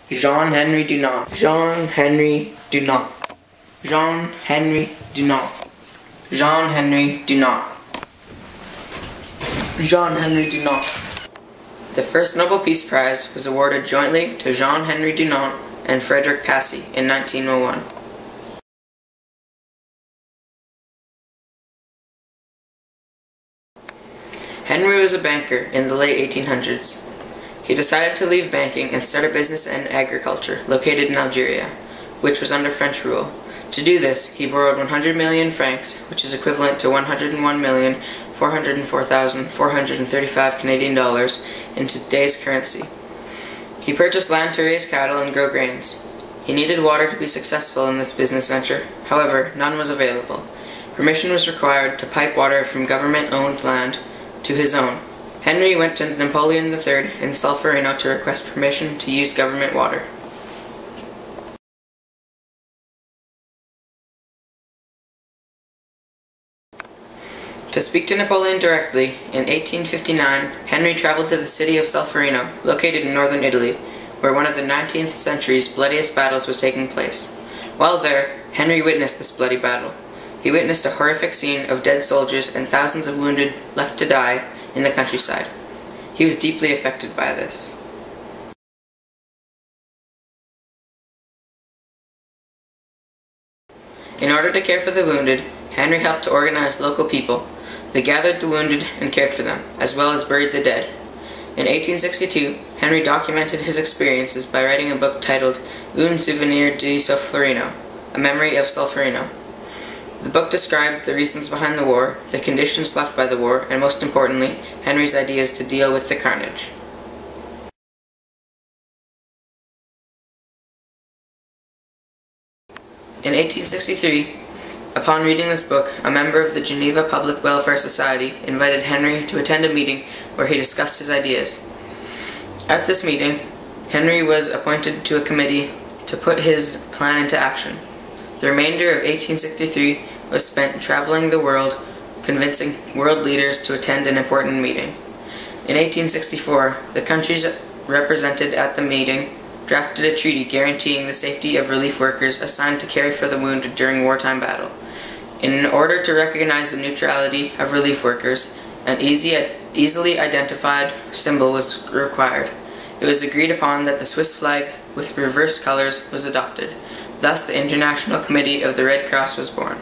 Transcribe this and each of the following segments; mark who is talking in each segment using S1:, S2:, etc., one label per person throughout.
S1: Jean-Henri Dunant. Jean-Henri Dunant. Jean-Henri Dunant. Jean-Henri Dunant. Jean-Henri Dunant. The first Nobel Peace Prize was awarded jointly to Jean-Henri Dunant and Frederick Passy in 1901. Henry was a banker in the late 1800s. He decided to leave banking and start a business in agriculture located in Algeria, which was under French rule. To do this, he borrowed 100 million francs, which is equivalent to 101,404,435 Canadian dollars in today's currency. He purchased land to raise cattle and grow grains. He needed water to be successful in this business venture. However, none was available. Permission was required to pipe water from government-owned land to his own. Henry went to Napoleon III in Solferino to request permission to use government water. To speak to Napoleon directly, in 1859, Henry traveled to the city of Solferino, located in northern Italy, where one of the 19th century's bloodiest battles was taking place. While there, Henry witnessed this bloody battle. He witnessed a horrific scene of dead soldiers and thousands of wounded left to die in the countryside. He was deeply affected by this. In order to care for the wounded, Henry helped to organize local people. They gathered the wounded and cared for them, as well as buried the dead. In 1862, Henry documented his experiences by writing a book titled Un souvenir de Solferino, a memory of Solferino. The book described the reasons behind the war, the conditions left by the war, and most importantly, Henry's ideas to deal with the carnage. In 1863, upon reading this book, a member of the Geneva Public Welfare Society invited Henry to attend a meeting where he discussed his ideas. At this meeting, Henry was appointed to a committee to put his plan into action. The remainder of 1863 was spent traveling the world, convincing world leaders to attend an important meeting. In 1864, the countries represented at the meeting drafted a treaty guaranteeing the safety of relief workers assigned to care for the wounded during wartime battle. In order to recognize the neutrality of relief workers, an easily identified symbol was required. It was agreed upon that the Swiss flag with reverse colors was adopted. Thus, the International Committee of the Red Cross was born.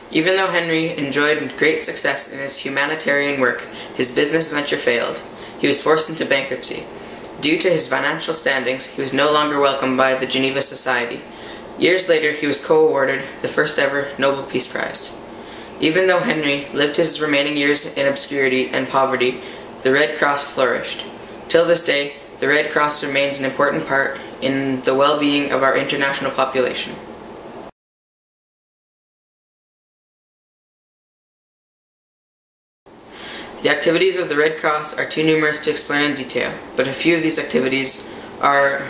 S1: Even though Henry enjoyed great success in his humanitarian work, his business venture failed. He was forced into bankruptcy. Due to his financial standings, he was no longer welcomed by the Geneva Society. Years later, he was co-awarded the first ever Nobel Peace Prize. Even though Henry lived his remaining years in obscurity and poverty, the Red Cross flourished. Till this day, the Red Cross remains an important part in the well-being of our international population. The activities of the Red Cross are too numerous to explain in detail, but a few of these activities are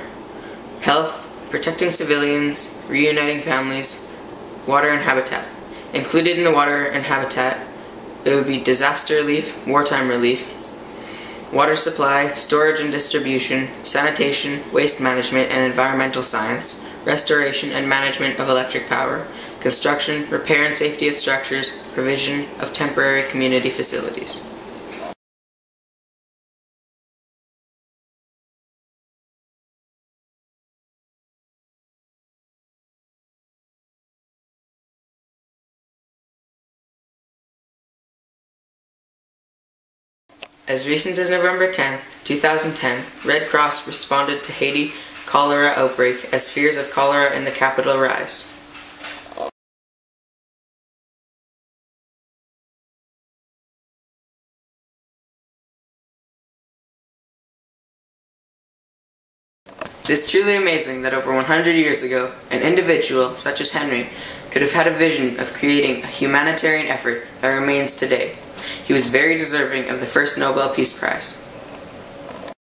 S1: health, protecting civilians, reuniting families, water and habitat. Included in the water and habitat, it would be disaster relief, wartime relief, water supply, storage and distribution, sanitation, waste management and environmental science, restoration and management of electric power, construction, repair and safety of structures, provision of temporary community facilities. As recent as November 10, 2010, Red Cross responded to Haiti cholera outbreak as fears of cholera in the capital rise. It is truly amazing that over 100 years ago, an individual such as Henry could have had a vision of creating a humanitarian effort that remains today. He was very deserving of the first Nobel Peace Prize.